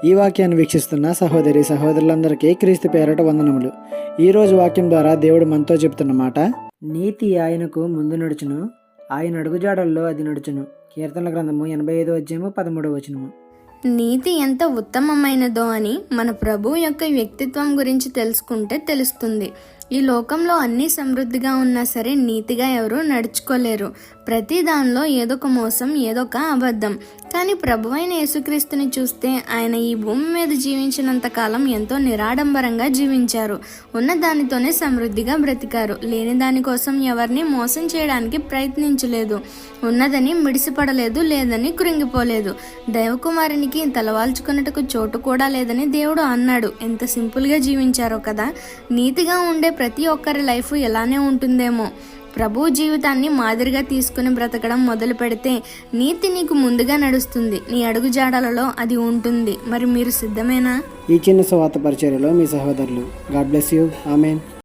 ఈ వాక్యాన్ని వీక్షిస్తున్న సహోదరి సహోదరులందరికీ క్రీస్తు పేరట వందనములు. ఈరోజు వాక్యం ద్వారా దేవుడు మనతో చెబుతున్న మాట, నీతి ఆయనకు ముందు నడుచును, ఆయన అడుగుజాడల్లో అది నడుచును. కీర్తనల గ్రంథము 85:13. నీతి ఎంత ఉత్తమమైనదో అని మన ప్రభు యొక్క వ్యక్తిత్వం గురించి తెలుసుకుంటే తెలుస్తుంది. ఈ లోకంలో అన్ని సమృద్ధిగా ఉన్నా సరే నీతిగా ఎవరూ నడుచుకోలేరు. ప్రతి దానిలో ఏదొక మోసం, ఏదొక అబద్ధం. కానీ ప్రభువైన యేసుక్రీస్తుని చూస్తే ఆయన ఈ భూమి మీద జీవించినంత కాలం ఎంతో నిరాడంబరంగా జీవించారు. ఉన్న దానితోనే సమృద్ధిగా బ్రతికారు. లేని దానికోసం ఎవరిని మోసం చేయడానికి ప్రయత్నించలేదు. ఉన్నదని మిడిసిపడలేదు, లేదని కృంగిపోలేదు. దైవకుమారునికి తలవాల్చుకున్నట్టుకు చోటు కూడా లేదని దేవుడు అన్నాడు. ఎంత సింపుల్గా జీవించారో కదా. నీతిగా ఉండే ప్రతి ఒక్కరి లైఫ్ ఎలానే ఉంటుందేమో. ప్రభు జీవితాన్ని మాదిరిగా తీసుకుని బ్రతకడం మొదలు పెడితే నీతి నీకు ముందుగా నడుస్తుంది. నీ అడుగు జాడలలో అది ఉంటుంది. మరి మీరు సిద్ధమేనా? ఈ చిన్న సువార్త పరిచర్యలో మీ సహోదరులు. God bless you. ఆమెన్.